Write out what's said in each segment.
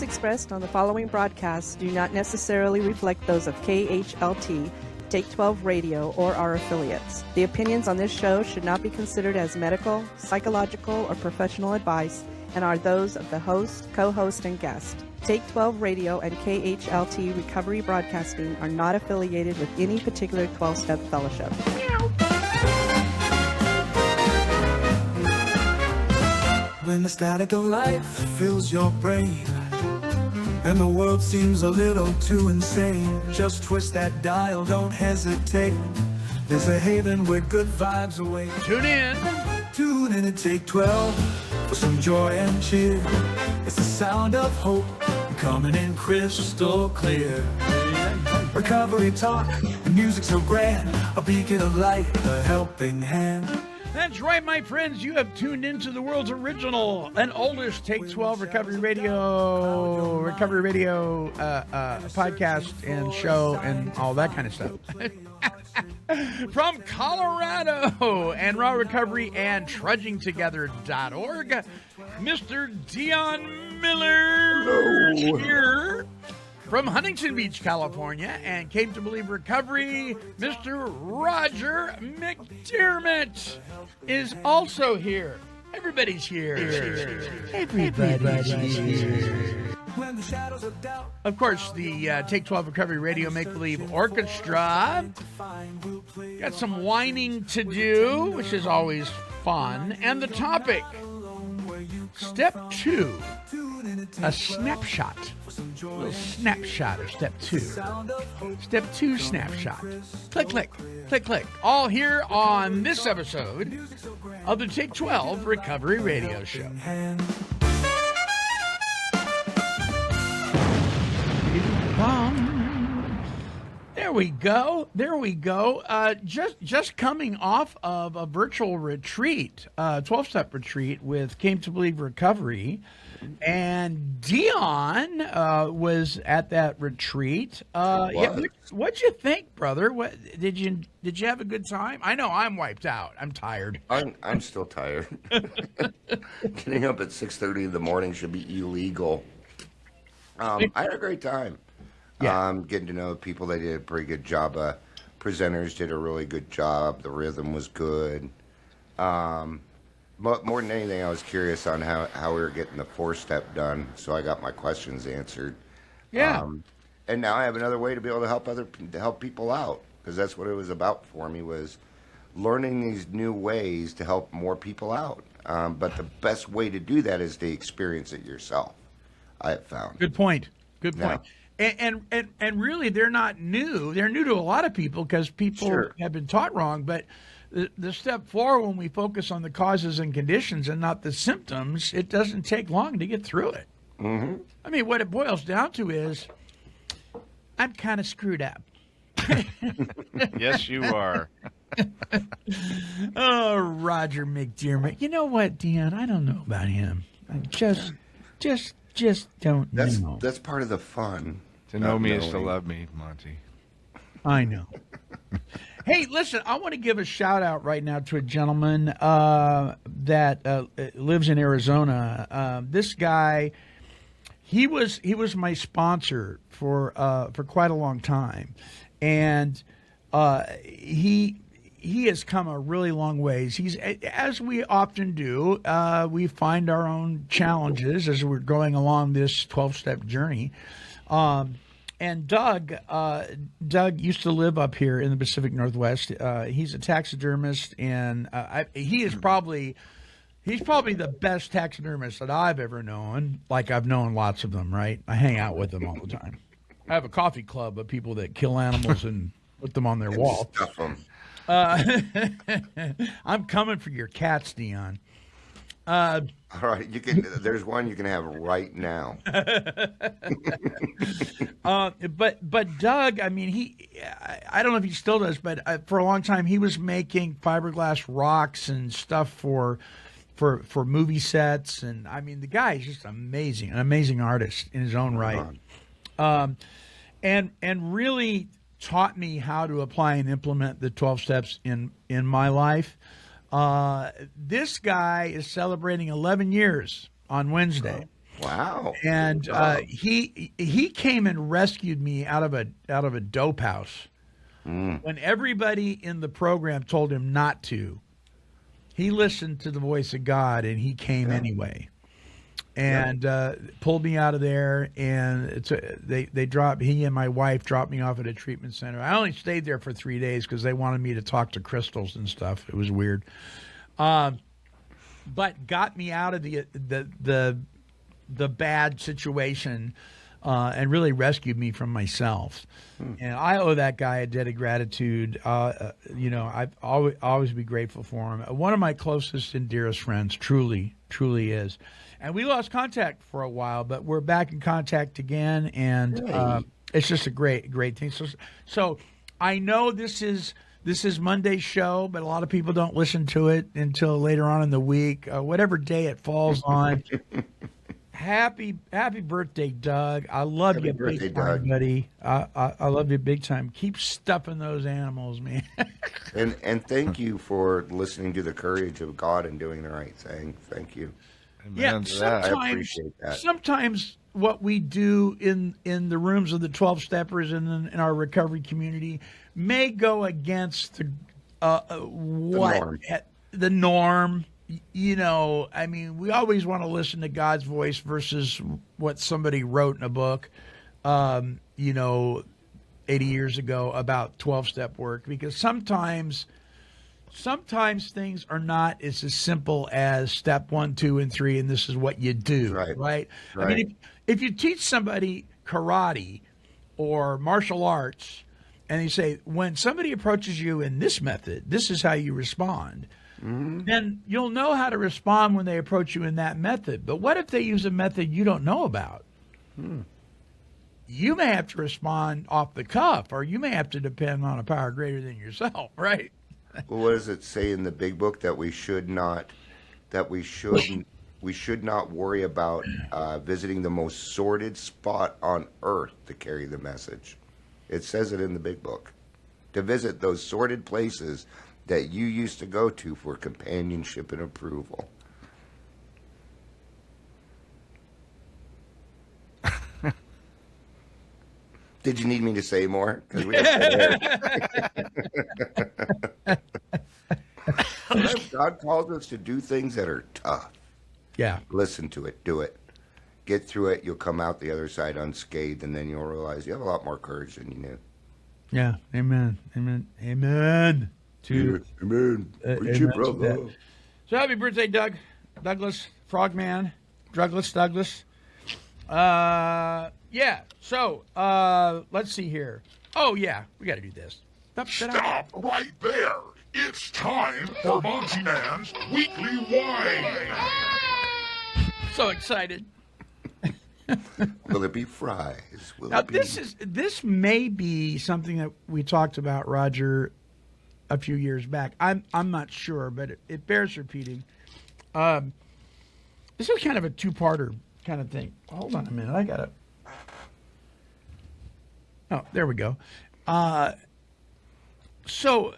expressed on the following broadcasts do not necessarily reflect those of KHLT, Take 12 Radio, or our affiliates. The opinions on this show should not be considered as medical, psychological, or professional advice and are those of the host, co-host, and guest. Take 12 Radio and KHLT Recovery Broadcasting are not affiliated with any particular 12-step fellowship. When the static of life fills your brain and the world seems a little too insane, just twist that dial, don't hesitate. There's a haven where good vibes await. Tune in and Take 12 for some joy and cheer. It's the sound of hope coming in crystal clear. Recovery talk, the music so grand, a beacon of light, a helping hand. That's right, my friends. You have tuned into the world's original and oldest Take 12 Recovery Radio podcast and show and all that kind of stuff. From Colorado and Raw Recovery and TrudgingTogether.org, Mr. Dion Miller. Hello. Here. From Huntington Beach, California, and Came to Believe Recovery, Mr. Roger McDermott is also here. Everybody's here. Everybody's here. Of course, the Take 12 Recovery Radio Make Believe Orchestra got some whining to do, which is always fun. And the topic, Step 2, a snapshot. A little snapshot of Step 2. Step 2 snapshot. Click, click, click, click. All here on this episode of the Take 12 Recovery Radio Show. There we go. There we go. Just coming off of a virtual retreat, 12-step retreat with Came to Believe Recovery. And Dion was at that retreat. What'd you think, brother? What did you have a good time? I know I'm wiped out. I'm tired. I'm still tired. Getting up at 6:30 in the morning should be illegal. I had a great time. Yeah. Getting to know people. They did a pretty good job. Presenters did a really good job. The rhythm was good. But more than anything, I was curious on how we were getting the 4-step done, so I got my questions answered. Yeah. And now I have another way to be able to help people out, because that's what it was about for me, was learning these new ways to help more people out. But the best way to do that is to experience it yourself, I have found. Good point. Good point. Yeah. And really, they're not new. They're new to a lot of people because people have been taught wrong. But the step 4, when we focus on the causes and conditions and not the symptoms, it doesn't take long to get through it. Mm-hmm. I mean, what it boils down to is, I'm kind of screwed up. Yes, you are. Oh, Roger McDermott. You know what, Dion? I don't know about him. I just don't know. That's part of the fun. To know me is to love me, Monty. I know. Hey, listen, I want to give a shout out right now to a gentleman that lives in Arizona. This guy, he was my sponsor for quite a long time, and he has come a really long ways. He's, as we often do, we find our own challenges as we're going along this 12-step journey. And Doug used to live up here in the Pacific Northwest. He's a taxidermist, and he's probably the best taxidermist that I've ever known. Like, I've known lots of them, right? I hang out with them all the time. I have a coffee club of people that kill animals and put them on their wall. Stuff them. I'm coming for your cats, Dion. All right, there's one you can have right now. But Doug, I mean, I don't know if he still does, but for a long time he was making fiberglass rocks and stuff for movie sets, and I mean, the guy is just amazing, an amazing artist in his own right. And really taught me how to apply and implement the 12 steps in my life. This guy is celebrating 11 years on Wednesday. Wow. And he came and rescued me out of a dope house when everybody in the program told him not to. He listened to the voice of God, and he came anyway, and pulled me out of there. And he and my wife dropped me off at a treatment center. I only stayed there for 3 days because they wanted me to talk to crystals and stuff. It was weird, but got me out of the bad situation and really rescued me from myself. And I owe that guy a debt of gratitude. I've always be grateful for him. One of my closest and dearest friends, truly is. And we lost contact for a while, but we're back in contact again. And it's just a great thing. So I know this is Monday's show, but a lot of people don't listen to it until later on in the week, whatever day it falls on. Happy birthday, Doug. I love you big time, buddy. I love you big time. Keep stuffing those animals, man. and thank you for listening to the courage of God and doing the right thing. Thank you. Yeah, I appreciate that. Sometimes what we do in the rooms of the 12 steppers and in our recovery community may go against the norm. I mean, we always want to listen to God's voice versus what somebody wrote in a book, 80 years ago about 12-step work, because sometimes things are not as simple as step 1, 2, and 3, and this is what you do, right? I mean, if you teach somebody karate or martial arts, and you say, when somebody approaches you in this method, this is how you respond. Then you'll know how to respond when they approach you in that method. But what if they use a method you don't know about? You may have to respond off the cuff, or you may have to depend on a power greater than yourself, right? Well, what does it say in the big book? That we should not worry about visiting the most sordid spot on earth to carry the message. It says it in the big book. To visit those sordid places that you used to go to for companionship and approval. Did you need me to say more? 'Cause we God calls us to do things that are tough. Yeah. Listen to it. Do it. Get through it. You'll come out the other side unscathed, and then you'll realize you have a lot more courage than you knew. Yeah. Amen. Amen. Amen. Preach it, brother. So happy birthday, Douglas, Frogman, Douglas. Yeah. So let's see here. Oh yeah, we got to do this. Stop right there. It's time for Monty Man's Weekly Wine. So excited. Will it be fries? Now this may be something that we talked about, Roger, a few years back. I'm not sure, but it bears repeating. This is kind of a two-parter kind of thing. Hold on a minute. I got it. Oh, there we go. So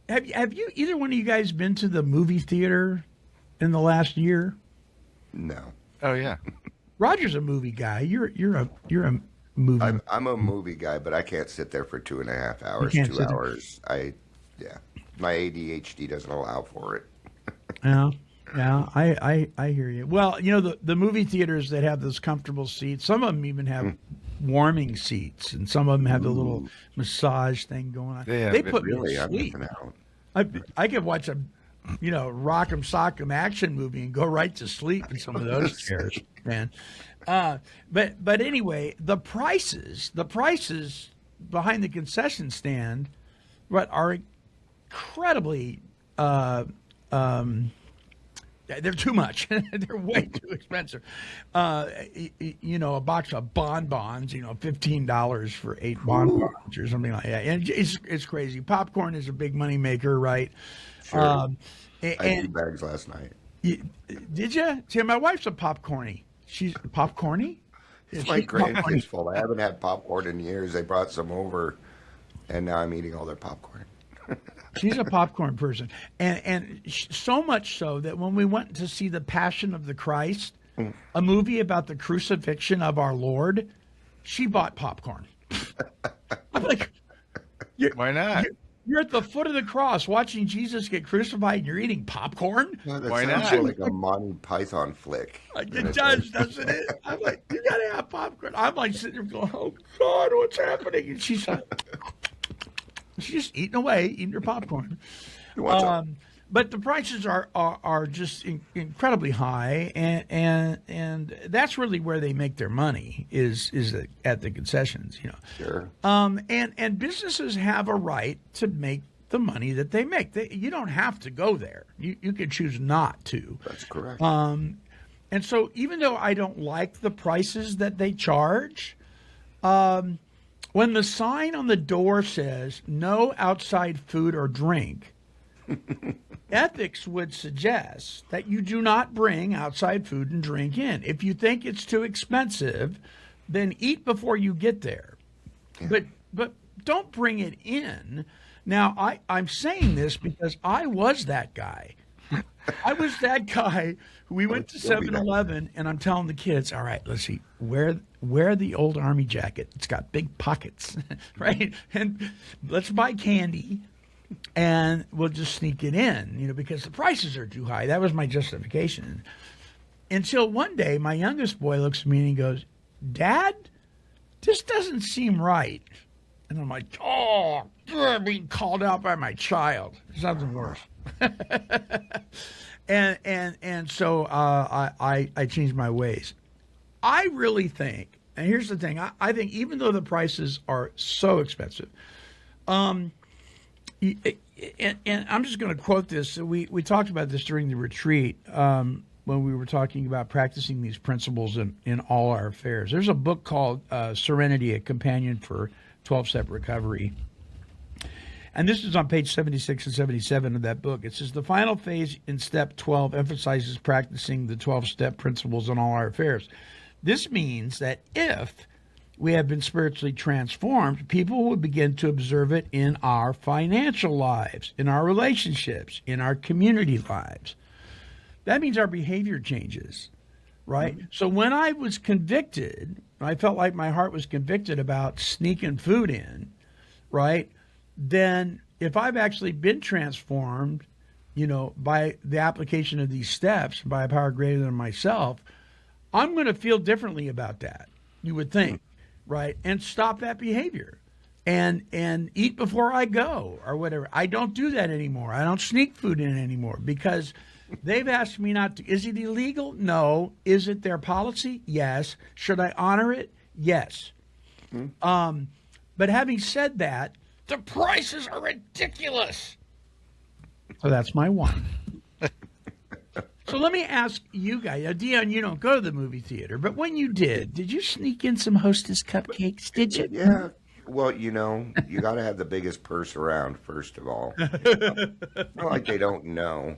have you either one of you guys been to the movie theater in the last year? No. Oh yeah. Roger's a movie guy. You're a movie. I'm a movie guy, but I can't sit there for 2.5 hours, 2 hours. My ADHD doesn't allow for it. Yeah, I hear you. Well, the movie theaters that have those comfortable seats, some of them even have warming seats, and some of them have the little massage thing going on. They put me to sleep. I could watch a rock'em sock'em action movie and go right to sleep in some of those chairs, man. But anyway, the prices behind the concession stand, are incredibly. They're too much. They're way too expensive. A box of bonbons, $15 for 8 bonbons or something like that. And it's crazy. Popcorn is a big money maker, right? Sure. I had 2 bags last night. Did you? See, my wife's a popcorny. She's popcorny? It's my grandkids' fault. I haven't had popcorn in years. They brought some over, and now I'm eating all their popcorn. She's a popcorn person. And so much so that when we went to see The Passion of the Christ, a movie about the crucifixion of our Lord, she bought popcorn. I'm like, Why not? you're at the foot of the cross watching Jesus get crucified and you're eating popcorn? No, that Why sounds not? like a Monty Python flick. It does, doesn't it? I'm like, you gotta have popcorn. I'm like sitting there going, oh God, what's happening? And she's just eating away, eating her popcorn. What's up? But the prices are just incredibly high, and that's really where they make their money is at the concessions, you know. Sure. And businesses have a right to make the money that they make. You don't have to go there. You can choose not to. That's correct. And so even though I don't like the prices that they charge, when the sign on the door says no outside food or drink, ethics would suggest that you do not bring outside food and drink in. If you think it's too expensive, then eat before you get there. Yeah. But don't bring it in. Now, I'm saying this because I was that guy. I was that guy who we went to 7-Eleven, and I'm telling the kids, all right, let's see, wear the old Army jacket. It's got big pockets, right? And let's buy candy. And we'll just sneak it in, you know, because the prices are too high. That was my justification. Until one day, my youngest boy looks at me and he goes, Dad, this doesn't seem right. And I'm like, oh, I'm being called out by my child. There's nothing worse. and so I changed my ways. I really think, and here's the thing, I think even though the prices are so expensive, and I'm just going to quote this. We talked about this during the retreat when we were talking about practicing these principles in all our affairs. There's a book called Serenity, a Companion for 12-Step Recovery. And this is on page 76 and 77 of that book. It says, the final phase in step 12 emphasizes practicing the 12-step principles in all our affairs. This means that if we have been spiritually transformed, people will begin to observe it in our financial lives, in our relationships, in our community lives. That means our behavior changes, right? Mm-hmm. So when I was convicted, I felt like my heart was convicted about sneaking food in, right? Then if I've actually been transformed, you know, by the application of these steps, by a power greater than myself, I'm going to feel differently about that, you would think. Right, and stop that behavior, and eat before I go or whatever. I don't do that anymore. I don't sneak food in anymore because they've asked me not to. Is it illegal? No. Is it their policy? Yes. Should I honor it? Yes. But having said that, the prices are ridiculous. So that's my one. So let me ask you guys, Dion, you don't go to the movie theater, but when you did you sneak in some Hostess cupcakes? Did you? Yeah. Well, you know, you got to have the biggest purse around, first of all. Not like they don't know.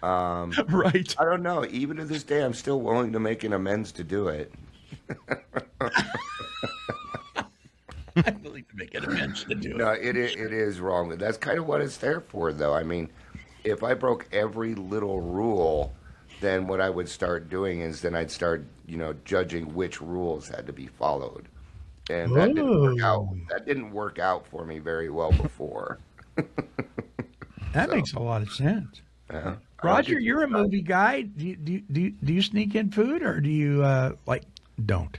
Right. I don't know. Even to this day, I'm still willing to make an amends to do it. I'm willing to make an amends to do it. No, it is wrong. That's kind of what it's there for, though. I mean, if I broke every little rule, then what I would start doing is then I'd start, you know, judging which rules had to be followed. And that didn't work out. That didn't work out for me very well before. That makes a lot of sense. Roger, you're a movie guy. Do you sneak in food, or do you don't?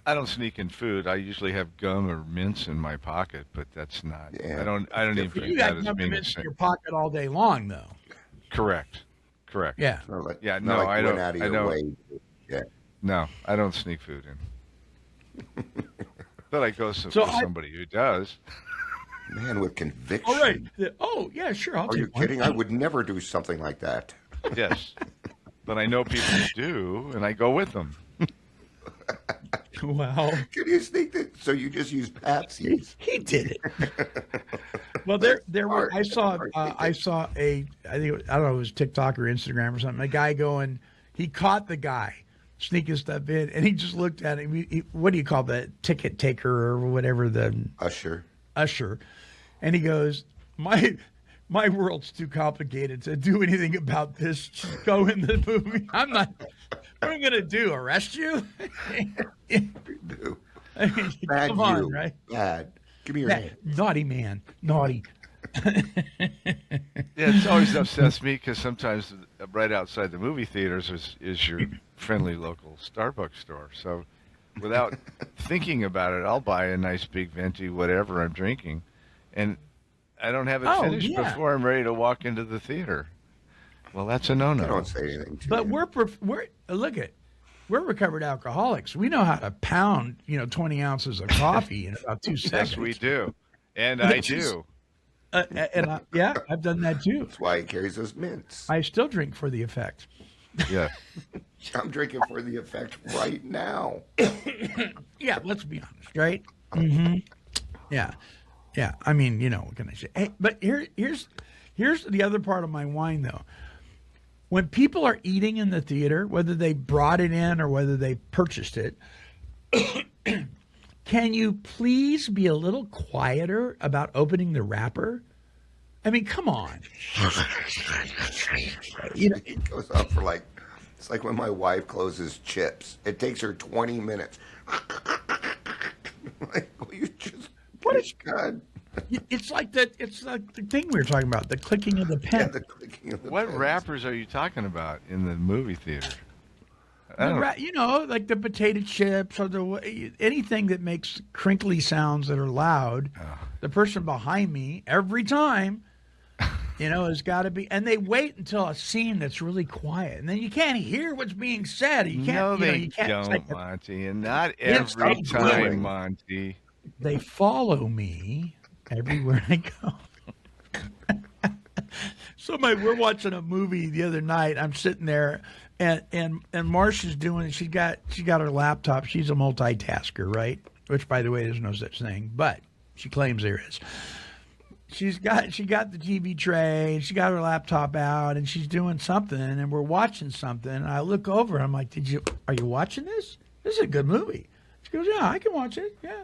I don't sneak in food. I usually have gum or mints in my pocket, but that's not. Yeah. I don't even think You that got is gum being in a your pocket all day long, though. Correct. Yeah. Yeah, not no, like I went don't. out of I your don't. way. Yeah. No, I don't sneak food in. But I go to somebody who does. Man with conviction. All right. Oh, yeah, sure. Are you kidding? I would never do something like that. Yes, but I know people who do, and I go with them. Wow. Can you sneak that? So you just use Pepsi's? He did it. Well, there were. I saw I don't know, it was TikTok or Instagram or something. A guy going, he caught the guy sneaking stuff in, and he just looked at him. What do you call the ticket taker or whatever, the usher, and he goes, my world's too complicated to do anything about this. Just go in the movie. I'm not. are we gonna do? Arrest you? Do. I mean, Bad come on, you. right? Bad. Give me your That hand. naughty man, naughty. Yeah, it's always upsets me because sometimes right outside the movie theaters is your friendly local Starbucks store. So without thinking about it, I'll buy a nice big venti whatever I'm drinking, and I don't have it Oh, finished yeah. before I'm ready to walk into the theater. Well, that's a I no-no. don't say anything to But you. we're recovered alcoholics. We know how to pound 20 ounces of coffee in about 2 seconds. Yes, we do, and I do. Yeah, I've done that too. That's why he carries those mints. I still drink for the effect. Yeah. I'm drinking for the effect right now. Yeah, let's be honest, right? Mm-hmm. Yeah. I mean, what can I say? Hey, but here's the other part of my wine, though. When people are eating in the theater, whether they brought it in or whether they purchased it, can you please be a little quieter about opening the wrapper? I mean, come on. It goes on for it's like when my wife closes chips. It takes her 20 minutes. Like, will you just, What is- God? It's like that. It's like the thing we were talking about, the clicking of the pen. Yeah, the clicking of the What pens. wrappers are you talking about in the movie theater? I don't- Like the potato chips or anything that makes crinkly sounds that are loud. The person behind me every time, has got to be, and they wait until a scene that's really quiet, and then you can't hear what's being said. You can't. No, they you can't. It's don't, like Monty, and not Yes, every I'm time, doing. Monty. they follow me everywhere I go. So we're watching a movie the other night. I'm sitting there, and Marcia's doing. She got her laptop. She's a multitasker, right? Which, by the way, there's no such thing, but she claims there is. She got the TV tray, and she got her laptop out, and she's doing something, and we're watching something. And I look over, I'm like, are you watching this? This is a good movie. She goes, yeah, I can watch it, yeah.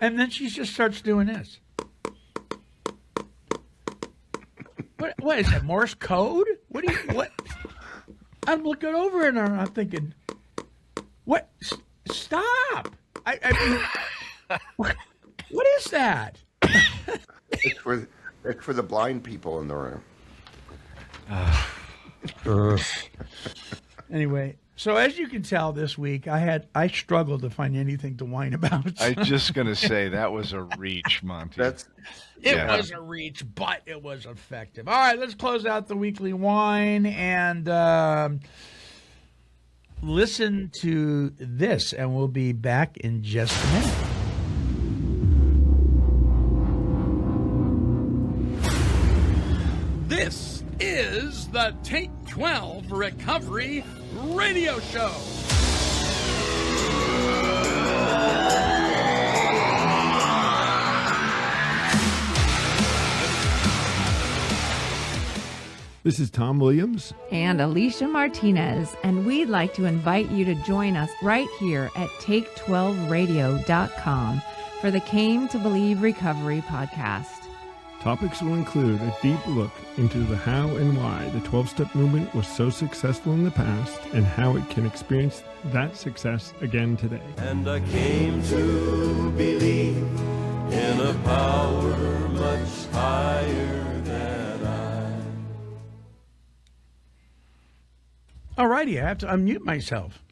And then she just starts doing this. What is that, Morse code? What? I'm looking over and I'm thinking, what? Stop! I mean, what is that? It's for the blind people in the room. Anyway, so as you can tell, this week I struggled to find anything to whine about. I'm just gonna say that was a reach, Monty. It was a reach, but it was effective. All right, let's close out the weekly wine and listen to this, and we'll be back in just a minute. This is the Take 12 Recovery Radio Show. This is Tom Williams. And Alicia Martinez, and we'd like to invite you to join us right here at Take12Radio.com for the Came to Believe Recovery podcast. Topics will include a deep look into the how and why the 12-step movement was so successful in the past and how it can experience that success again today. And I came to believe in a power much higher than I. All righty, I have to unmute myself.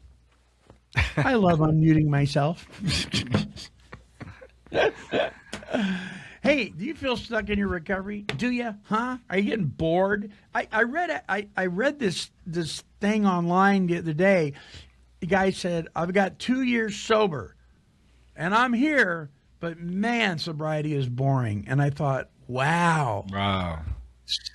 I love unmuting myself. Hey, do you feel stuck in your recovery? Do you? Huh? Are you getting bored? I read this thing online the other day. The guy said, I've got 2 years sober, and I'm here, but man, sobriety is boring. And I thought, wow.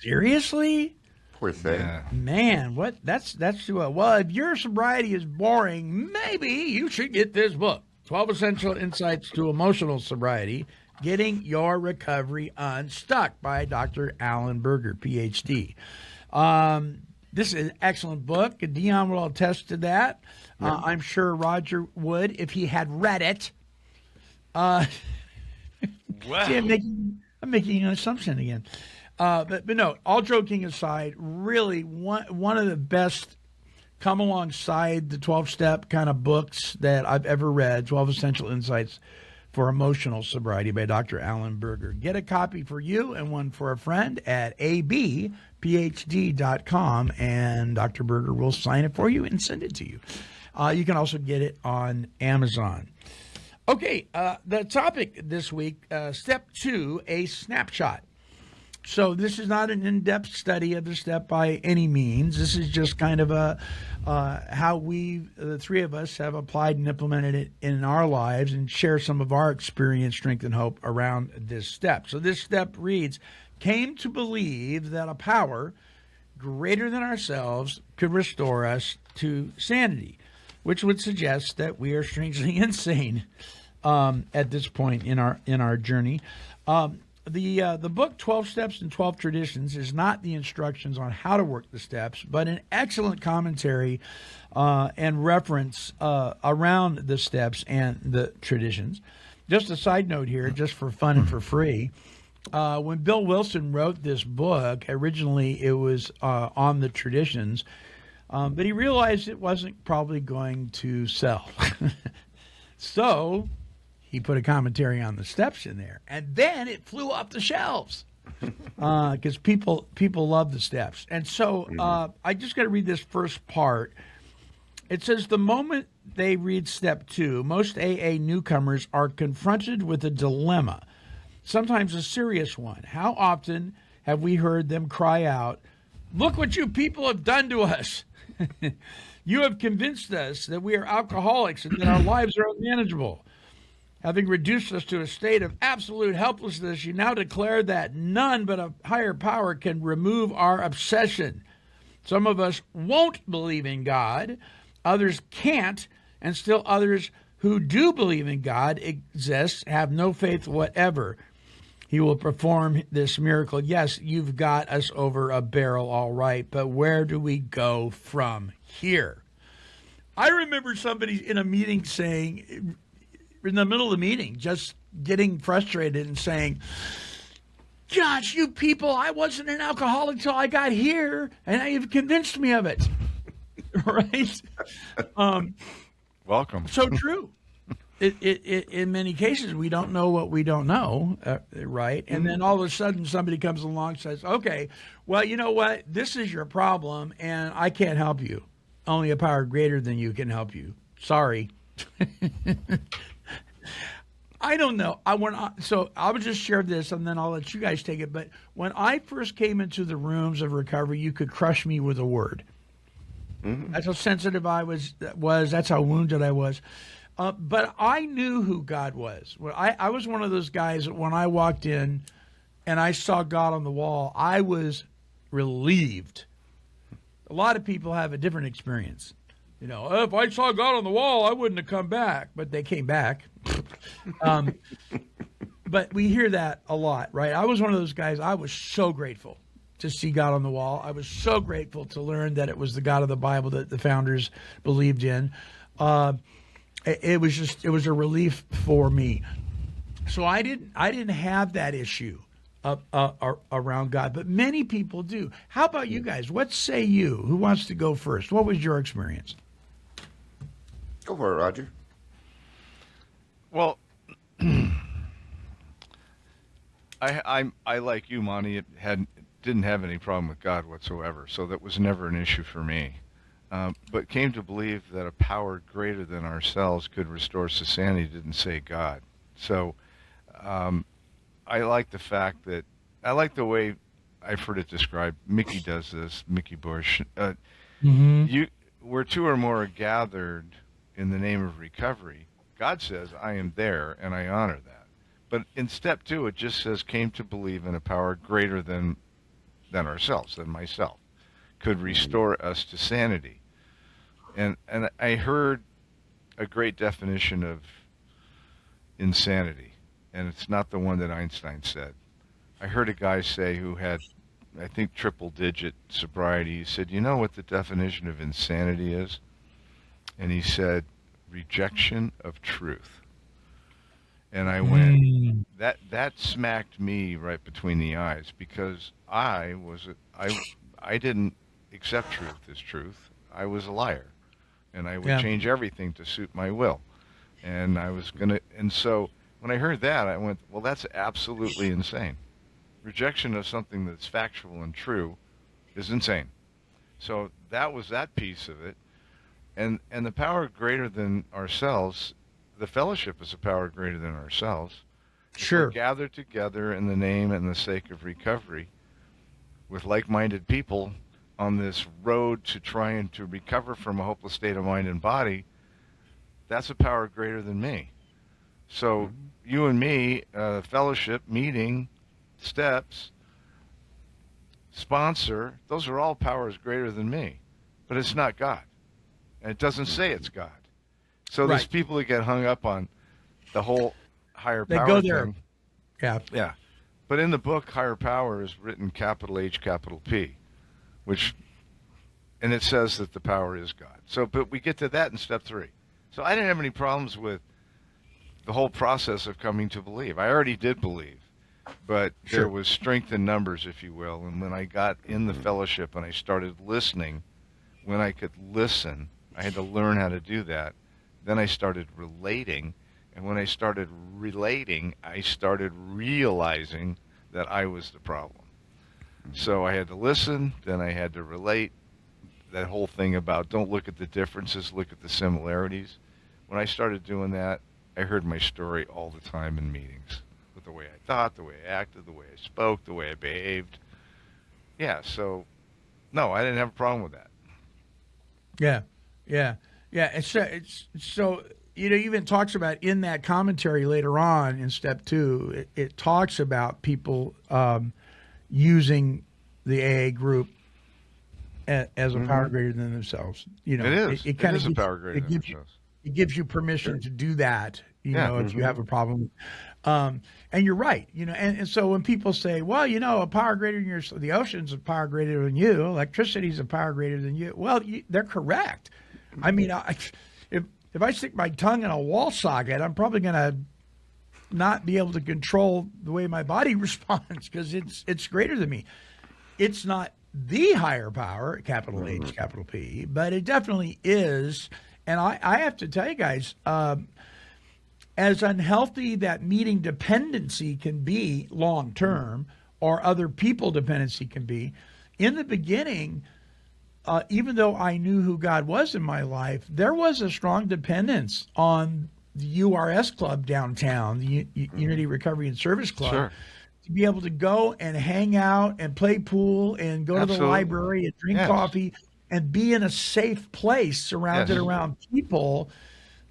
Seriously? Poor thing. Yeah. Man, what? That's well, if your sobriety is boring, maybe you should get this book, 12 Essential Insights to Emotional Sobriety, Getting Your Recovery Unstuck by Dr. Alan Berger, PhD. This is an excellent book. Dion will attest to that. I'm sure Roger would if he had read it. Wow. See, I'm making an assumption again. But no, all joking aside, really one of the best come alongside the 12-step kind of books that I've ever read, 12 Essential Insights for Emotional Sobriety by Dr. Alan Berger. Get a copy for you and one for a friend at abphd.com, and Dr. Berger will sign it for you and send it to you. You can also get it on Amazon. Okay, the topic this week, Step 2, a snapshot. So this is not an in-depth study of the step by any means. This is just kind of a how we, the three of us, have applied and implemented it in our lives and share some of our experience, strength, and hope around this step. So this step reads, came to believe that a power greater than ourselves could restore us to sanity, which would suggest that we are strangely insane at this point in our journey. The book 12 Steps and 12 Traditions is not the instructions on how to work the steps, but an excellent commentary and reference around the steps and the traditions. Just a side note here, just for fun and for free. When Bill Wilson wrote this book, originally it was on the traditions, but he realized it wasn't probably going to sell. So he put a commentary on the steps in there, and then it flew off the shelves because people love the steps. And so I just got to read this first part. It says, the moment they read step 2, most AA newcomers are confronted with a dilemma, sometimes a serious one. How often have we heard them cry out, "Look what you people have done to us. You have convinced us that we are alcoholics and that our lives are unmanageable. Having reduced us to a state of absolute helplessness, you now declare that none but a higher power can remove our obsession. Some of us won't believe in God, others can't, and still others who do believe in God exists have no faith whatever. He will perform this miracle. Yes, you've got us over a barrel, all right, but where do we go from here?" I remember somebody in a meeting saying, in the middle of the meeting, just getting frustrated and saying, "Gosh, you people, I wasn't an alcoholic until I got here, and now you've convinced me of it." Right? Welcome. So true. In many cases, we don't know what we don't know, right? And then all of a sudden, somebody comes along and says, "Okay, well, you know what? This is your problem, and I can't help you. Only a power greater than you can help you. Sorry." I don't know. So I would just share this, and then I'll let you guys take it. But when I first came into the rooms of recovery, you could crush me with a word. That's how sensitive I was. That's how wounded I was. But I knew who God was. I was one of those guys that when I walked in and I saw God on the wall, I was relieved. A lot of people have a different experience. You know, if I saw God on the wall, I wouldn't have come back. But they came back. But we hear that a lot, right? I was one of those guys. I was so grateful to see God on the wall. I was so grateful to learn that it was the God of the Bible that the founders believed in. It was a relief for me. So I didn't have that issue around God, but many people do. How about you guys? What say you? Who wants to go first? What was your experience? Go for it, Roger. Well, I like you, Monty. Didn't have any problem with God whatsoever, so that was never an issue for me. But came to believe that a power greater than ourselves could restore us to sanity. Didn't say God. So I like the fact that I like the way I've heard it described. Mickey does this. Mickey Bush. Where two or more are gathered in the name of recovery, God says, "I am there," and I honor that. But in step 2, it just says, "Came to believe in a power greater than ourselves, than myself, could restore us to sanity." And I heard a great definition of insanity, and it's not the one that Einstein said. I heard a guy say who had, I think, triple-digit sobriety. He said, "You know what the definition of insanity is?" And he said, "Rejection of truth." And I went, that smacked me right between the eyes, because I didn't accept truth as truth. I was a liar, and I would Yeah. change everything to suit my will. And I was going to, and so when I heard that, I went, well, that's absolutely insane. Rejection of something that's factual and true is insane. So that was that piece of it. And the power greater than ourselves, the fellowship is a power greater than ourselves. If Sure. we're gathered together in the name and the sake of recovery with like-minded people on this road to trying to recover from a hopeless state of mind and body, that's a power greater than me. So you and me, fellowship, meeting, steps, sponsor, those are all powers greater than me. But it's not God. And it doesn't say it's God. So there's Right. people that get hung up on the whole higher They power go there. thing. Yeah. Yeah. But in the book, Higher Power is written capital H, capital P, and it says that the power is God. So, but we get to that in step 3. So I didn't have any problems with the whole process of coming to believe. I already did believe, but there was strength in numbers, if you will. And when I got in the fellowship and I started listening, when I could listen, I had to learn how to do that. Then I started relating. And when I started relating, I started realizing that I was the problem. So I had to listen, then I had to relate. That whole thing about don't look at the differences, look at the similarities. When I started doing that, I heard my story all the time in meetings, with the way I thought, the way I acted, the way I spoke, the way I behaved. Yeah, so no, I didn't have a problem with that. Yeah, yeah, yeah. It's so even talks about in that commentary later on in step 2. It talks about people using the AA group as a power greater than themselves. It is. It kind is of a power greater than themselves. It gives you permission to do that. Yeah. If you have a problem. And you're right. And so when people say, well, a power greater than the ocean's a power greater than you, electricity's a power greater than you. Well, they're correct. I mean, if I stick my tongue in a wall socket, I'm probably going to not be able to control the way my body responds because it's greater than me. It's not the higher power, capital H, capital P, but it definitely is. And I have to tell you guys, as unhealthy that meeting dependency can be long term, or other people dependency can be, in the beginning, even though I knew who God was in my life, there was a strong dependence on the URS club downtown, the Unity Recovery and Service Club. Sure. To be able to go and hang out and play pool and go to the Absolutely. library and drink Yes. coffee and be in a safe place surrounded Yes. around people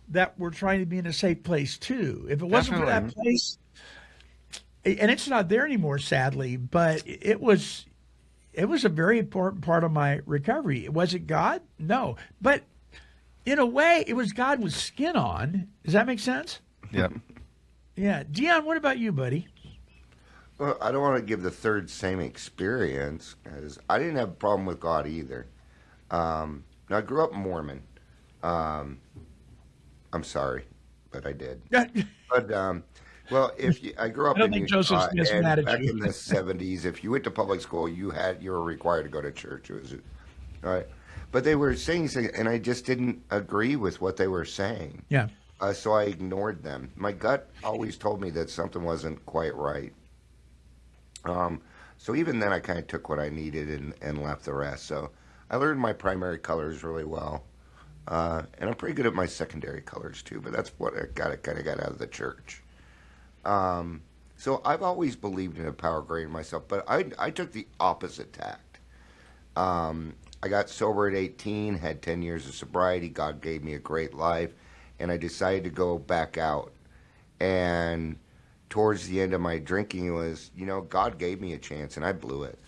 that were trying to be in a safe place too. If it wasn't for that Definitely. place, and it's not there anymore, sadly, but it was a very important part of my recovery. Was it God? No. But in a way, it was God with skin on. Does that make sense? Yep. Yeah. Dion, what about you, buddy? Well, I don't want to give the third same experience, as I didn't have a problem with God either. Now, I grew up Mormon. I'm sorry, but I did. But well, I grew up I don't in think Joseph Smith's and mad at back you. in the 70s. If you went to public school, you were required to go to church. It was all right, but they were saying things, and I just didn't agree with what they were saying. Yeah. So I ignored them. My gut always told me that something wasn't quite right. So even then, I kind of took what I needed and left the rest. So I learned my primary colors really well, and I'm pretty good at my secondary colors too. But that's what I kind of got out of the church. So I've always believed in a power greater than myself, but I took the opposite tact. I got sober at 18, had 10 years of sobriety. God gave me a great life, and I decided to go back out. And towards the end of my drinking, it was, God gave me a chance, and I blew it.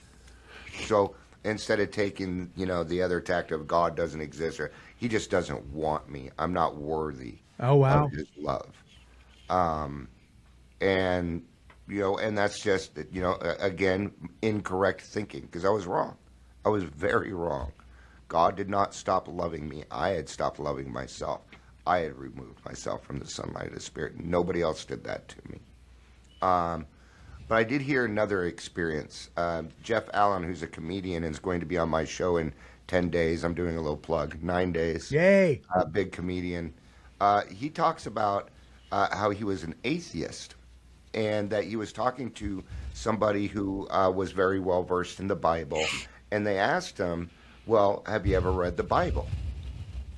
So instead of taking, the other tact of God doesn't exist, or he just doesn't want me, I'm not worthy Oh, wow. of his love. And that's just, again, incorrect thinking, because I was wrong. I was very wrong. God did not stop loving me. I had stopped loving myself. I had removed myself from the sunlight of the Spirit. Nobody else did that to me. But I did hear another experience. Jeff Allen, who's a comedian and is going to be on my show in 10 days. I'm doing a little plug. 9 days. Yay. Big comedian. He talks about how he was an atheist and that he was talking to somebody who was very well versed in the Bible. And they asked him, well, have you ever read the Bible?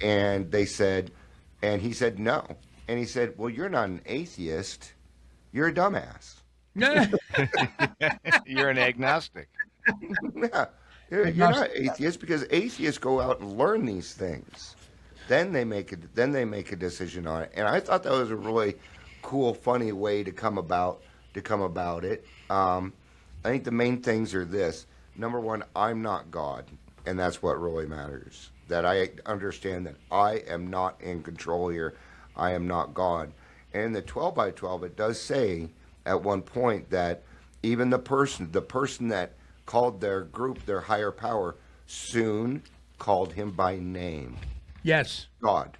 And they said, and he said, no. And he said, well, you're not an atheist. You're a dumbass. You're an agnostic. Yeah. You're not atheist because atheists go out and learn these things. Then they make a decision on it. And I thought that was a really cool, funny way to come about it. I think the main things are this. Number one, I'm not God, and that's what really matters. That I understand that I am not in control here. I am not God. And in the 12 by 12, it does say at one point that even the person that called their group their higher power soon called him by name. Yes. God.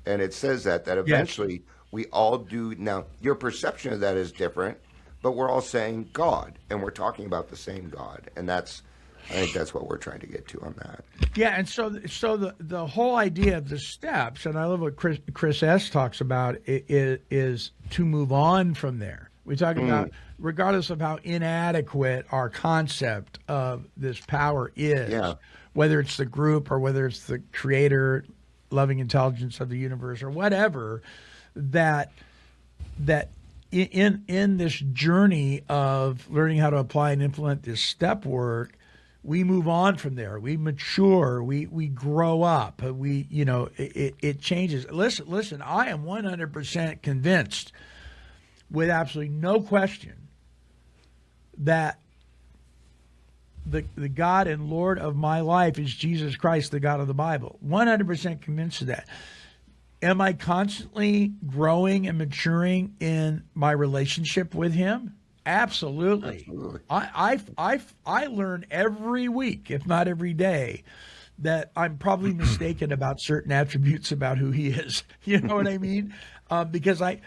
And it says that eventually we all do. Now, your perception of that is different, but we're all saying God, and we're talking about the same God. And I think that's what we're trying to get to on that. Yeah, and so the whole idea of the steps, and I love what Chris S. talks about, is to move on from there. We talk about, regardless of how inadequate our concept of this power is, whether it's the group or whether it's the creator, loving intelligence of the universe or whatever, that in this journey of learning how to apply and implement this step work, we move on from there. We mature. We grow up. It changes. Listen. I am 100% convinced, with absolutely no question, that the God and Lord of my life is Jesus Christ, the God of the Bible. 100% convinced of that. Am I constantly growing and maturing in my relationship with Him? Absolutely. I learn every week, if not every day, that I'm probably mistaken about certain attributes about who He is. You know what I mean? Because I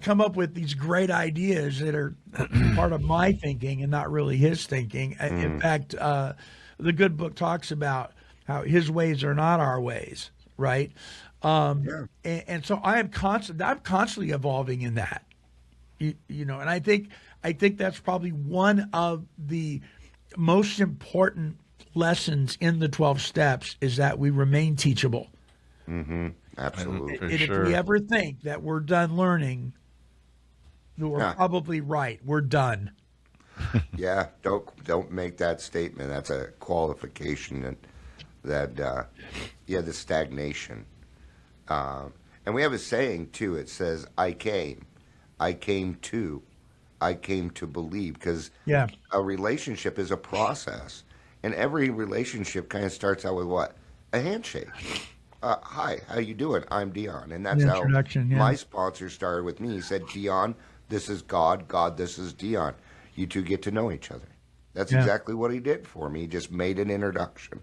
come up with these great ideas that are part of my thinking and not really His thinking. In fact, the good book talks about how His ways are not our ways, right? And so I'm constantly evolving in that. And I think that's probably one of the most important lessons in the 12 steps is that we remain teachable. Mm-hmm. Absolutely. And if we ever think that we're done learning, then we're probably right. We're done. Yeah. Don't make that statement. That's a qualification that the stagnation. And we have a saying too. It says, I came to believe, because a relationship is a process, and every relationship kind of starts out with what? A handshake. Hi, how you doing? I'm Dion, and that's how my sponsor started with me. He said, Dion, this is God. God, this is Dion. You two get to know each other. That's exactly what he did for me. He just made an introduction.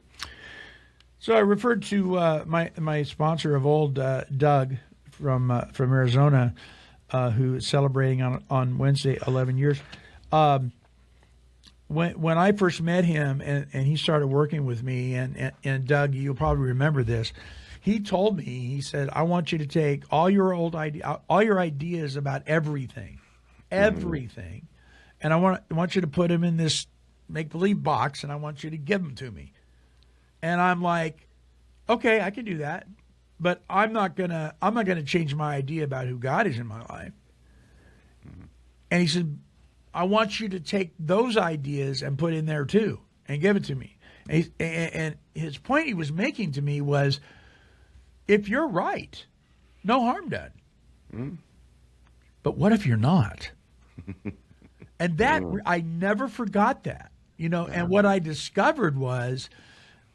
So I referred to my sponsor of old, Doug from Arizona, who is celebrating on Wednesday 11 years. When I first met him and he started working with me, and Doug, you'll probably remember this, he told me, he said, I want you to take all your ideas about everything, and I want you to put them in this make-believe box, and I want you to give them to me. And I'm like, okay, I can do that, but I'm not gonna change my idea about who God is in my life. And he said, I want you to take those ideas and put in there too, and give it to me. And his point he was making to me was, if you're right, no harm done. But what if you're not? And that I never forgot that, And what I discovered was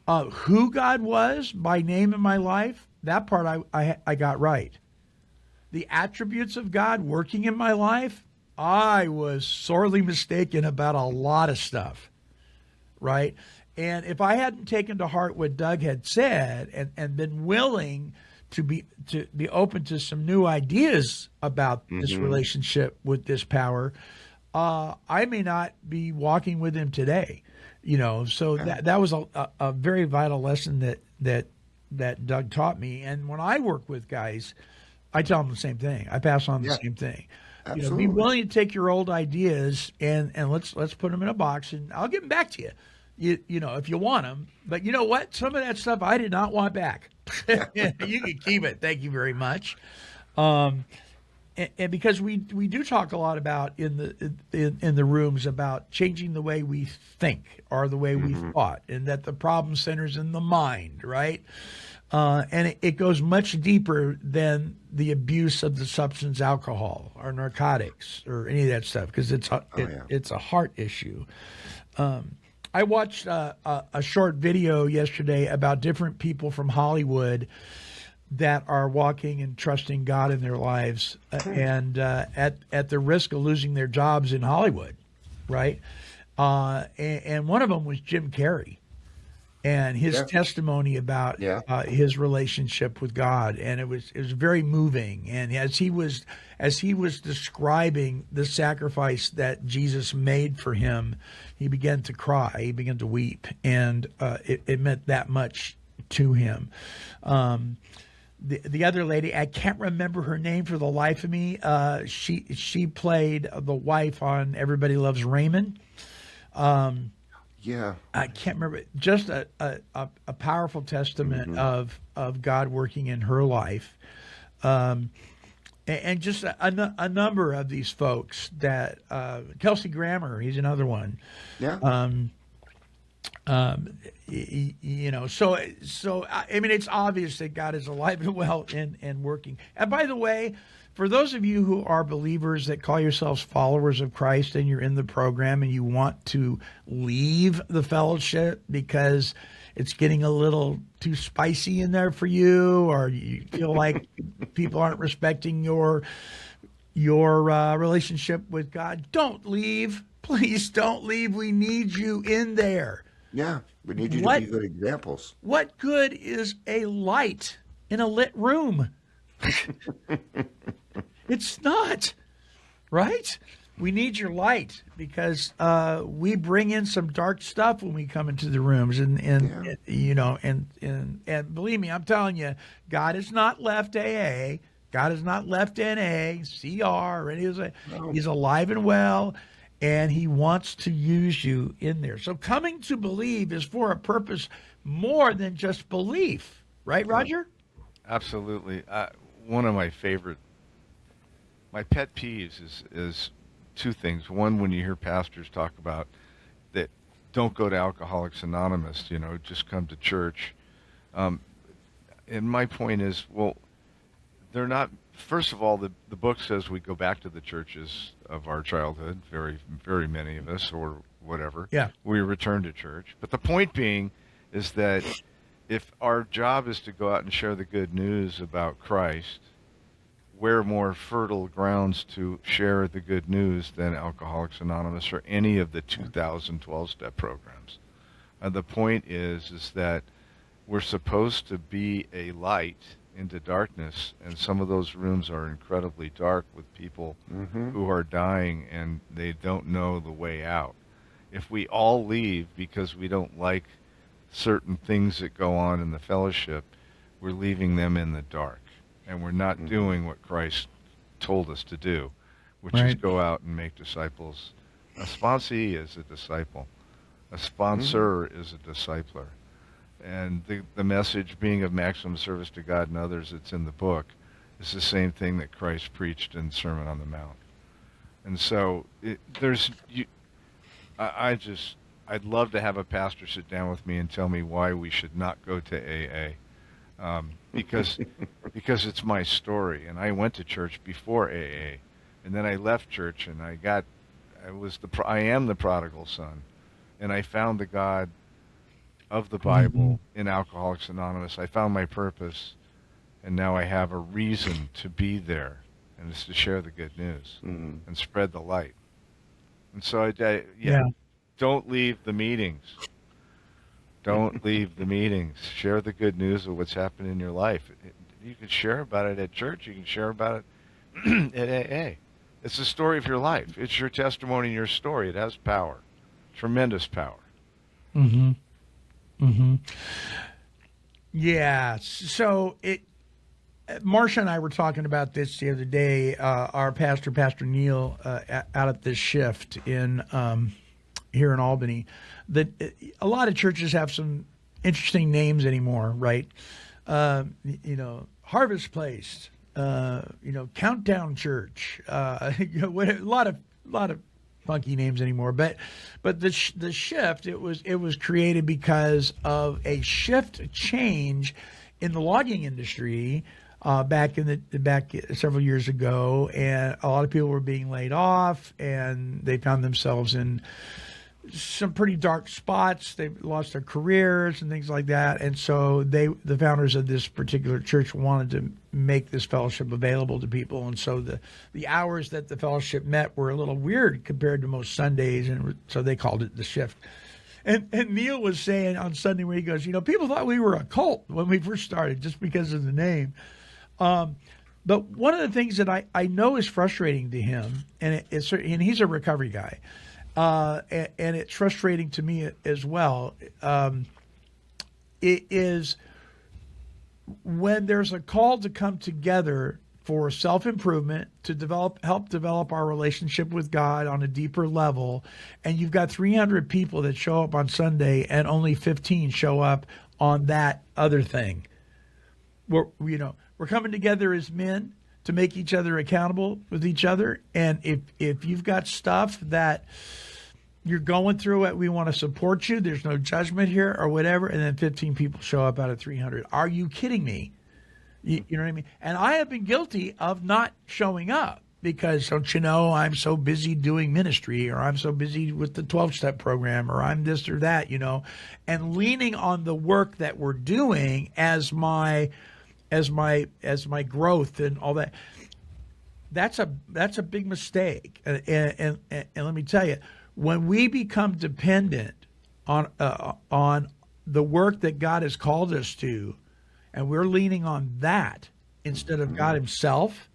who God was by name in my life. That part I got right. The attributes of God working in my life, I was sorely mistaken about a lot of stuff, right? And if I hadn't taken to heart what Doug had said and been willing to be open to some new ideas about this relationship with this power, I may not be walking with him today. So that was a very vital lesson that Doug taught me. And when I work with guys, I tell them the same thing. I pass on the same thing. Absolutely. Be willing to take your old ideas and let's put them in a box, and I'll give them back to you. If you want them. But you know what? Some of that stuff I did not want back. You can keep it. Thank you very much. And because we do talk a lot about in the rooms about changing the way we think or the way we thought, and that the problem centers in the mind, right? And it goes much deeper than the abuse of the substance alcohol or narcotics or any of that stuff, because it's a heart issue. I watched a short video yesterday about different people from Hollywood that are walking and trusting God in their lives, and at the risk of losing their jobs in Hollywood, right? And one of them was Jim Carrey, and his testimony about his relationship with God, and it was very moving. And as he was describing the sacrifice that Jesus made for him, he began to cry, he began to weep, and it meant that much to him. The other lady, I can't remember her name for the life of me. She played the wife on Everybody Loves Raymond. I can't remember. Just a powerful testament of God working in her life, and just a number of these folks that Kelsey Grammer, he's another one. So I mean, it's obvious that God is alive and well and working. And by the way, for those of you who are believers that call yourselves followers of Christ, and you're in the program and you want to leave the fellowship because it's getting a little too spicy in there for you, or you feel like people aren't respecting your relationship with God, don't leave. Please don't leave. We need you in there. Yeah, we need you to be good examples. What good is a light in a lit room? It's not, right? We need your light, because we bring in some dark stuff when we come into the rooms, and believe me, I'm telling you, God has not left AA, God has not left NA, CR, or any of that. No. He's alive and well. And he wants to use you in there. So coming to believe is for a purpose more than just belief. Right, Roger? Absolutely. One of my pet peeves is two things. One, when you hear pastors talk about that, don't go to Alcoholics Anonymous, just come to church. And my point is, well, they're not. First of all, the book says we go back to the churches of our childhood, very, very many of us, or whatever. Yeah. We return to church. But the point being is that if our job is to go out and share the good news about Christ, where more fertile grounds to share the good news than Alcoholics Anonymous or any of the 2000 12-step programs? The point is that we're supposed to be a light into darkness, and some of those rooms are incredibly dark with people who are dying and they don't know the way out. If we all leave because we don't like certain things that go on in the fellowship, we're leaving them in the dark, and we're not doing what Christ told us to do, which is go out and make disciples. A sponsee is a disciple. A sponsor is a discipler. And the message being of maximum service to God and others that's in the book is the same thing that Christ preached in Sermon on the Mount. And so I'd love to have a pastor sit down with me and tell me why we should not go to AA, because it's my story. And I went to church before AA, and then I left church, and I am the prodigal son, and I found the God of the Bible in Alcoholics Anonymous. I found my purpose, and now I have a reason to be there, and it's to share the good news and spread the light. And so, don't leave the meetings. Don't leave the meetings. Share the good news of what's happening in your life. You can share about it at church. You can share about it at AA. It's the story of your life. It's your testimony and your story. It has power, tremendous power. Mm-hmm. Mm-hmm. Yeah. So Marcia and I were talking about this the other day. Our pastor, Pastor Neil, out at this shift in here in Albany, that a lot of churches have some interesting names anymore, right? Harvest Place, Countdown Church, a lot of funky names anymore. But the shift, it was created because of a change in the logging industry back several years ago, and a lot of people were being laid off, and they found themselves in some pretty dark spots. They lost their careers and things like that, and so the founders of this particular church wanted to make this fellowship available to people, and so the hours that the fellowship met were a little weird compared to most Sundays, and so they called it the shift. And Neil was saying on Sunday where he goes, people thought we were a cult when we first started just because of the name. But one of the things that I know is frustrating to him, and he's a recovery guy, and it's frustrating to me as well. It is when there's a call to come together for self-improvement, to help develop our relationship with God on a deeper level, and you've got 300 people that show up on Sunday and only 15 show up on that other thing. We're coming together as men to make each other accountable with each other, and if you've got stuff that you're going through it, we want to support you. There's no judgment here or whatever, and then 15 people show up out of 300. Are you kidding me? You know what I mean? And I have been guilty of not showing up because, don't you know, I'm so busy doing ministry, or I'm so busy with the 12-step program, or I'm this or that, and leaning on the work that we're doing as my growth and all that. That's a big mistake. And let me tell you, when we become dependent on the work that God has called us to, and we're leaning on that instead of God himself,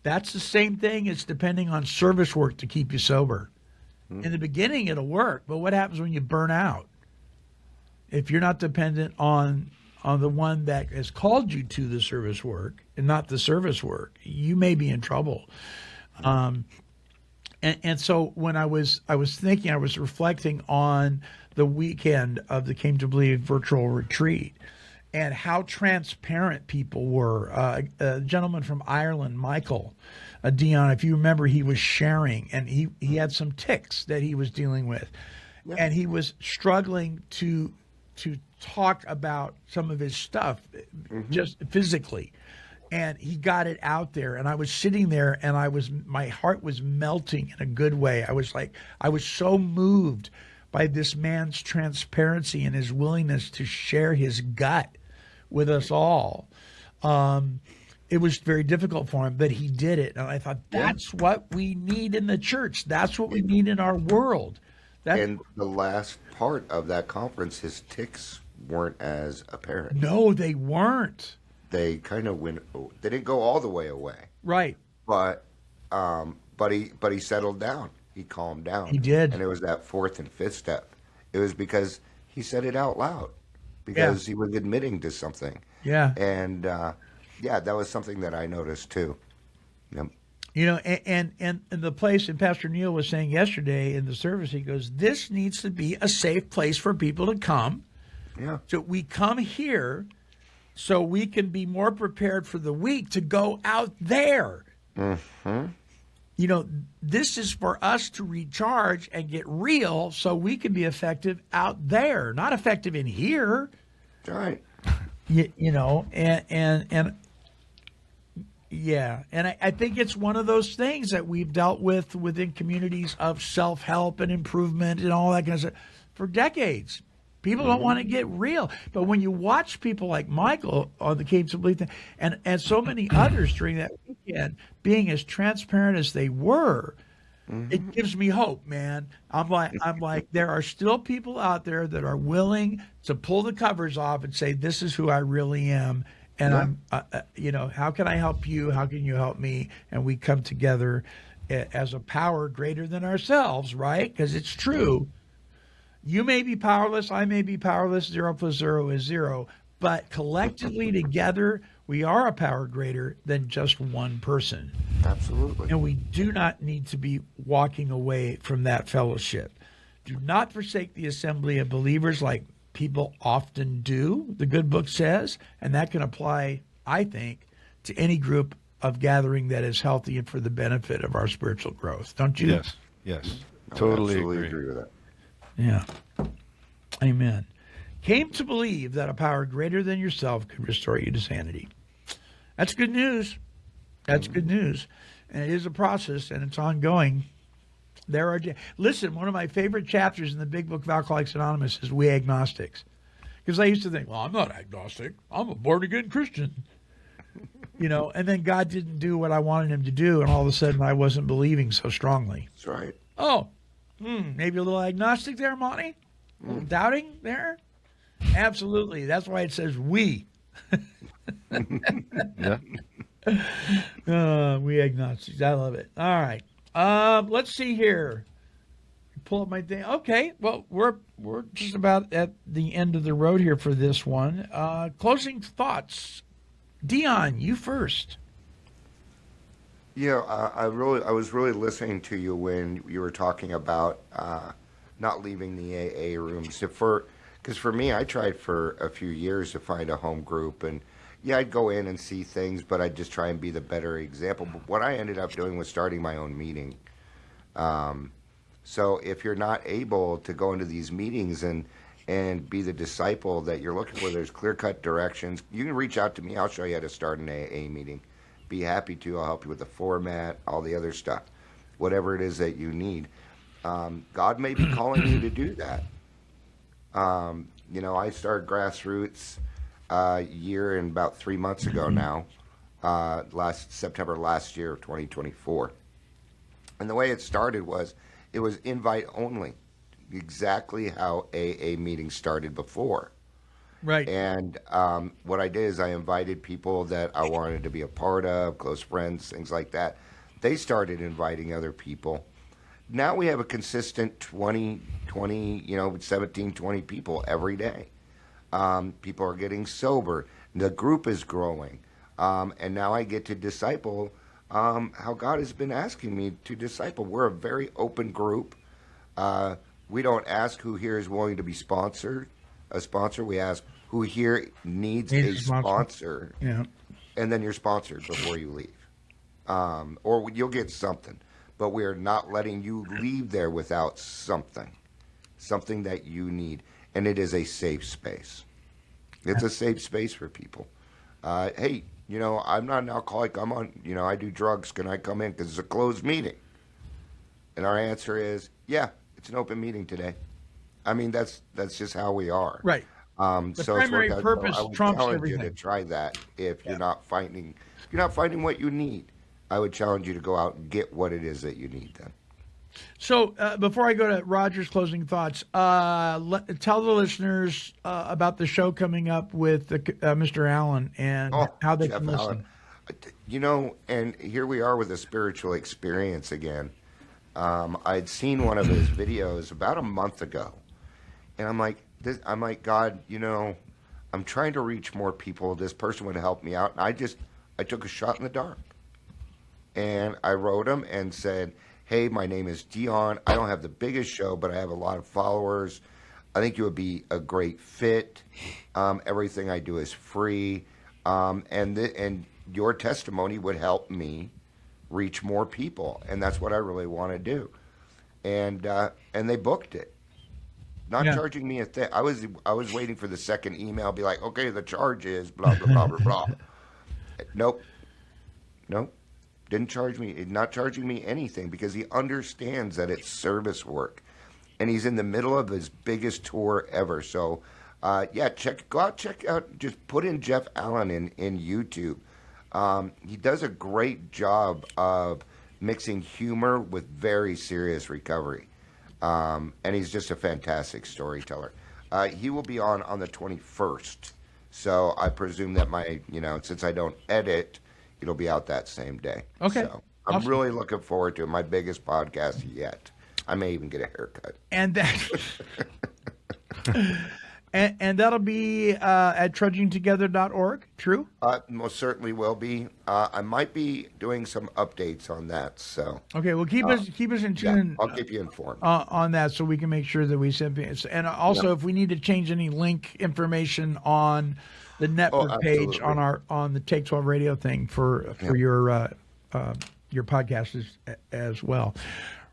that's the same thing as depending on service work to keep you sober. In the beginning, it'll work, but what happens when you burn out? If you're not dependent on the one that has called you to the service work and not the service work, you may be in trouble. And so when I was reflecting on the weekend of the Came to Believe virtual retreat and how transparent people were. A gentleman from Ireland, Michael Dion, if you remember, he was sharing, and he had some tics that he was dealing with. Yeah. And he was struggling to talk about some of his stuff just physically. And he got it out there, and I was sitting there, and my heart was melting in a good way. I was so moved by this man's transparency and his willingness to share his gut with us all. It was very difficult for him, but he did it. And I thought, that's what we need in the church. That's what we need in our world. And the last part of that conference, his tics weren't as apparent. No, they weren't. They kind of went. They didn't go all the way away. Right. But he settled down. He calmed down. He did. And it was that fourth and fifth step. It was because he said it out loud, because he was admitting to something. Yeah. And that was something that I noticed too. Yep. And the place, and Pastor Neil was saying yesterday in the service, he goes, this needs to be a safe place for people to come. Yeah. So we come here so we can be more prepared for the week to go out there. Mm-hmm. This is for us to recharge and get real so we can be effective out there, not effective in here. That's right. And I think it's one of those things that we've dealt with within communities of self-help and improvement and all that kind of stuff for decades. People don't want to get real. But when you watch people like Michael on the Came to Believe thing and so many others during that weekend being as transparent as they were, it gives me hope, man. I'm like, there are still people out there that are willing to pull the covers off and say, this is who I really am. And Yeah. I'm, how can I help you? How can you help me? And we come together as a power greater than ourselves, right? Because it's true. You may be powerless. I may be powerless. 0 plus 0 is 0. But collectively together, we are a power greater than just one person. Absolutely. And we do not need to be walking away from that fellowship. Do not forsake the assembly of believers like people often do, the good book says. And that can apply, I think, to any group of gathering that is healthy and for the benefit of our spiritual growth. Don't you? Yes. Yes. Totally Absolutely agree. with that. Yeah. Amen. Came to believe that a power greater than yourself could restore you to sanity. That's good news. That's good news. And it is a process, and it's ongoing. Listen, one of my favorite chapters in the big book of Alcoholics Anonymous is We Agnostics. Because I used to think, well, I'm not agnostic. I'm a born-again Christian. And then God didn't do what I wanted him to do, and all of a sudden I wasn't believing so strongly. That's right. Oh, maybe a little agnostic there, Monty? A little doubting there? Absolutely. That's why it says we. Yeah. We agnostics. I love it. All right. Let's see here. Pull up my thing. Okay. Well, we're just about at the end of the road here for this one. Closing thoughts. Dion, you first. Yeah, I was really listening to you when you were talking about not leaving the AA rooms. Because for me, I tried for a few years to find a home group, and yeah, I'd go in and see things, but I'd just try and be the better example. But what I ended up doing was starting my own meeting. So if you're not able to go into these meetings and be the disciple that you're looking for, there's clear-cut directions. You can reach out to me. I'll show you how to start an AA meeting. Be happy to. I'll help you with the format, all the other stuff, whatever it is that you need. God may be calling you to do that. I started Grassroots a year and about 3 months ago now, last September last year of 2024. And the way it started was it was invite only, exactly how AA meetings started before. Right. And what I did is I invited people that I wanted to be a part of, close friends, things like that. They started inviting other people. Now we have a consistent 20, 17, 20 people every day. People are getting sober. The group is growing. And now I get to disciple how God has been asking me to disciple. We're a very open group. We don't ask who here is willing to be a sponsor. We ask who here needs a sponsor. Yeah. And then you're sponsored before you leave. Or you'll get something. But we are not letting you leave there without something that you need. And it is a safe space. It's a safe space for people. Hey, I'm not an alcoholic. I do drugs. Can I come in? Because it's a closed meeting. And our answer is, yeah, it's an open meeting today. I mean, that's just how we are. Right. The primary purpose I would trumps challenge everything. you to try that if you're not finding what you need. I would challenge you to go out and get what it is that you need then. So before I go to Roger's closing thoughts, tell the listeners about the show coming up with Mr. Allen and how they Jeff can listen. Allen. And here we are with a spiritual experience again. I'd seen one of his videos about a month ago, and I'm like, God, I'm trying to reach more people. This person would help me out, and I took a shot in the dark, and I wrote him and said, hey, my name is Dion. I don't have the biggest show, but I have a lot of followers. I think you would be a great fit. Everything I do is free, and your testimony would help me reach more people, and that's what I really want to do. And they booked it, not charging me a thing. I was waiting for the second email, be like, okay, the charge is blah blah blah blah blah. Nope. Didn't charge me, not charging me anything, because he understands that it's service work, and he's in the middle of his biggest tour ever. So, check out. Just put in Jeff Allen in YouTube. He does a great job of mixing humor with very serious recovery, and he's just a fantastic storyteller. He will be on the 21st. So I presume that since I don't edit, it'll be out that same day. Okay. So I'm Awesome. really looking forward to it. My biggest podcast yet. I may even get a haircut. And that and that'll be at trudgingtogether.org. True. Most certainly will be. I might be doing some updates on that. So Okay. Well, keep us in yeah, tune. I'll keep you informed. On that, so we can make sure that we send it. And also, if we need to change any link information on the network page absolutely. on the Take 12 radio thing for your podcast as well.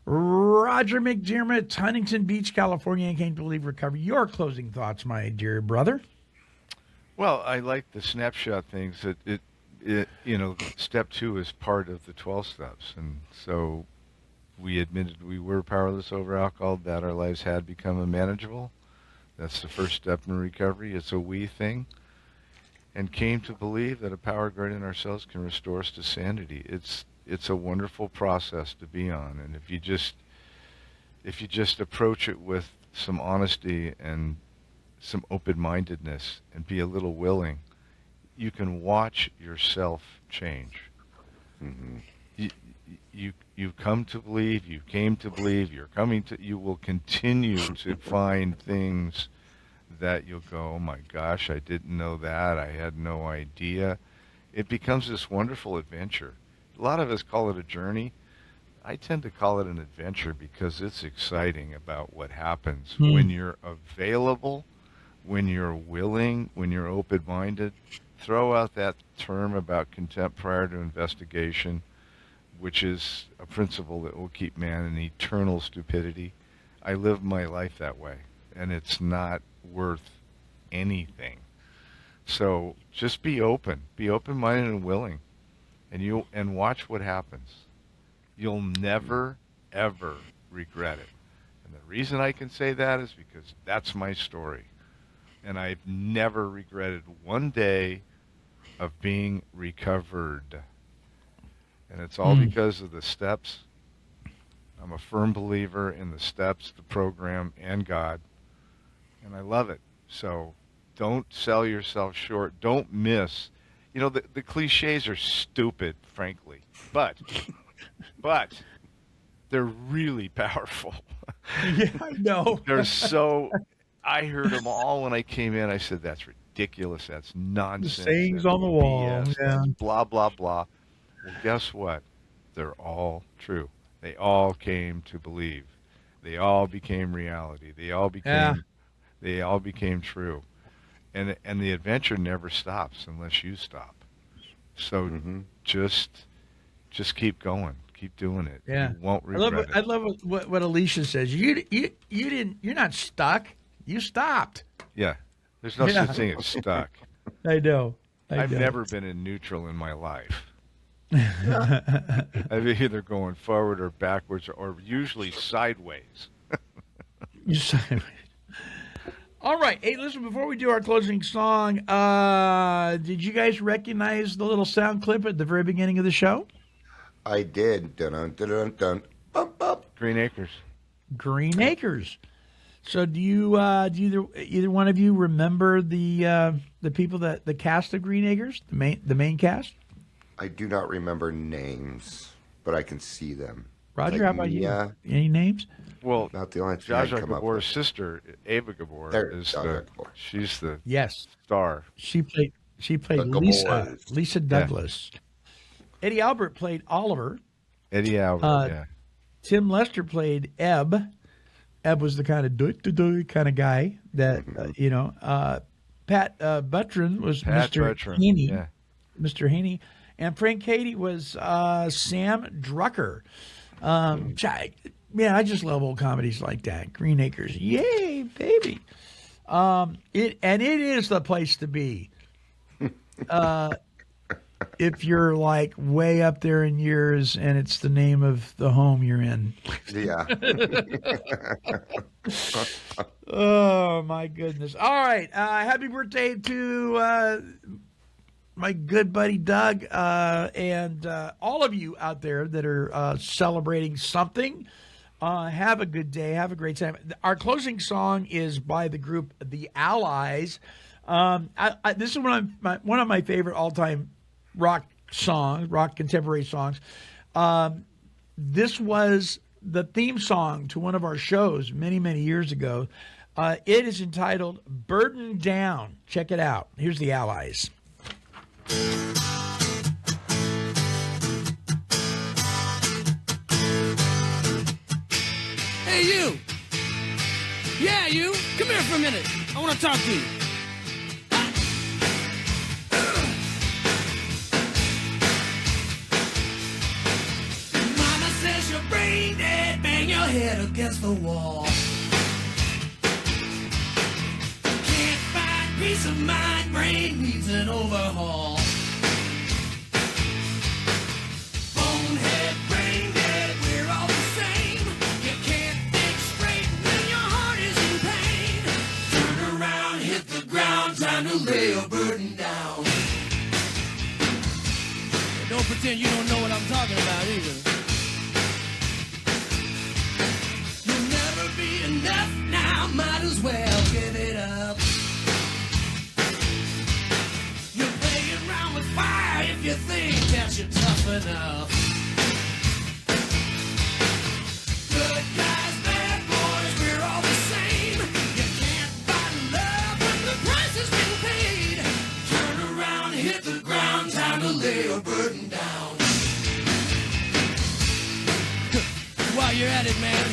Roger McDermott, Huntington Beach, California, and Can't Believe Recovery. Your closing thoughts, my dear brother. Well, I like the snapshot things. It step 2 is part of the 12 steps, and so we admitted we were powerless over alcohol, that our lives had become unmanageable. That's the first step in recovery. It's a we thing, and came to believe that a power greater than ourselves can restore us to sanity. It's a wonderful process to be on, and if you just approach it with some honesty and some open-mindedness and be a little willing, you can watch yourself change. Mm-hmm. You come to believe, you came to believe, you will continue to find things that you'll go, oh my gosh, I didn't know that, I had no idea. It becomes this wonderful adventure. A lot of us call it a journey. I tend to call it an adventure because it's exciting about what happens when you're available, when you're willing, when you're open-minded. Throw out that term about contempt prior to investigation, which is a principle that will keep man in eternal stupidity. I live my life that way, and it's not worth anything. So just be open-minded and willing, and watch what happens. You'll never, ever regret it. And the reason I can say that is because that's my story. And I've never regretted one day of being recovered. And it's all because of the steps. I'm a firm believer in the steps, the program, and God. And I love it. So don't sell yourself short. Don't miss. The cliches are stupid, frankly. But they're really powerful. Yeah, I know. I heard them all when I came in. I said, that's ridiculous. That's nonsense. The sayings that's on the wall. BS. Yeah. That's blah, blah, blah. Well, guess what? They're all true. They all came to believe. They all became reality. They all became true. And the adventure never stops unless you stop. So just keep going. Keep doing it. Yeah. You won't regret it. I love what Alicia says. You're not stuck. You stopped. Yeah. There's no such thing as stuck. I know. I've never been in neutral in my life. I've either going forward or backwards or usually sideways. You sideways. All right. Hey, listen, before we do our closing song, did you guys recognize the little sound clip at the very beginning of the show? I did. Dun dun dun dun. Bump, bump. Green Acres. Green Acres. So do you do either one of you remember the people the cast of Green Acres, the main cast? I do not remember names, but I can see them. Roger, Like how about Mia, you? Any names? Well, not the only thing I Zsa can come up Gabor's with. sister, Ava Gabor, There, is Zsa Zsa Gabor. she's the Yes. star. She played The Lisa Douglas. Eddie Albert played Oliver. Eddie Albert, yeah. Tim Lester played Ebb. Ebb was the kind of kind of guy that Pat Buttran was Pat Mr. Buttran, Haney. yeah. Mr. Haney. And Frank Cady was Sam Drucker. I just love old comedies like that. Green Acres, yay, baby! It is the place to be. If you're like way up there in years, and it's the name of the home you're in. Yeah. Oh my goodness! All right, happy birthday to my good buddy Doug, and all of you out there that are celebrating something. Have a good day. Have a great time. Our closing song is by the group The Allies. This is one of my favorite all-time rock contemporary songs. This was the theme song to one of our shows many, many years ago. It is entitled Burden Down. Check it out. Here's the Allies. Hey, you. Yeah, you. Come here for a minute. I want to talk to you. Mama says you're brain dead. Bang your head against the wall. Can't find peace of mind. Brain needs an overhaul. Bonehead, brain dead. We're all the same. You can't think straight when your heart is in pain. Turn around, hit the ground, time to lay your burden down. Don't pretend you don't know what I'm talking about either. You'll never be enough now, might as well give it up. You're playing around with fire if you think that you're tough enough. Good guys, bad boys, we're all the same. You can't find love when the price has been paid. Turn around, hit the ground, time to lay your burden down. While you're at it, man,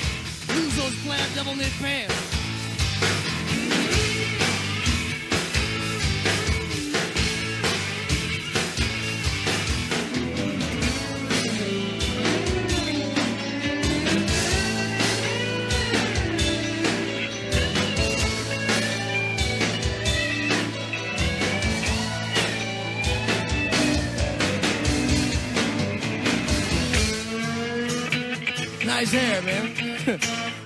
lose those plaid double knit pants. Nice hair, man.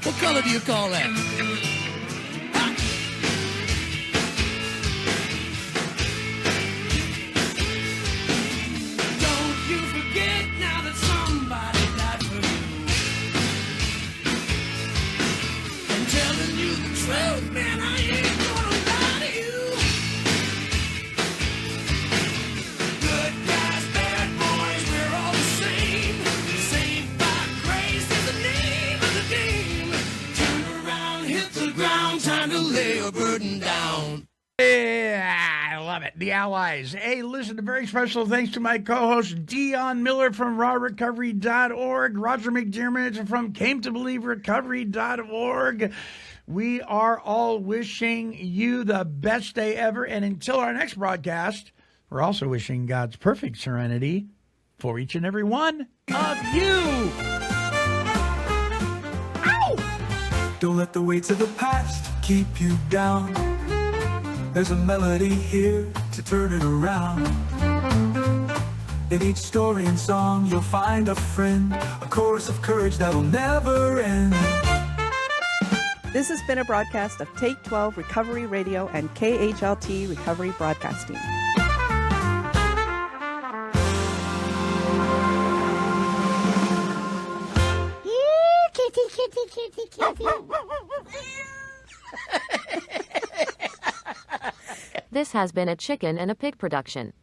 What color do you call that? Ha! Don't you forget now that somebody died for you. I'm telling you the truth, man, I ain't gonna lie to you. Good guys, bad boys, we're all the same. Saved by grace is the name of the game. Turn around, hit the ground, time to lay your burden down. Yeah, I love it. The Allies. Hey, listen, a very special thanks to my co-host Dion Miller from rawrecovery.org, Roger McDermott from CameToBelieveRecovery.org. We are all wishing you the best day ever. And until our next broadcast, we're also wishing God's perfect serenity for each and every one of you. Ow! Don't let the weights of the past keep you down. There's a melody here to turn it around. In each story and song you'll find a friend, a chorus of courage that'll never end. This has been a broadcast of Take 12 Recovery Radio and KHLT Recovery Broadcasting. Kitty, kitty, kitty, kitty. This has been a Chicken and a Pig production.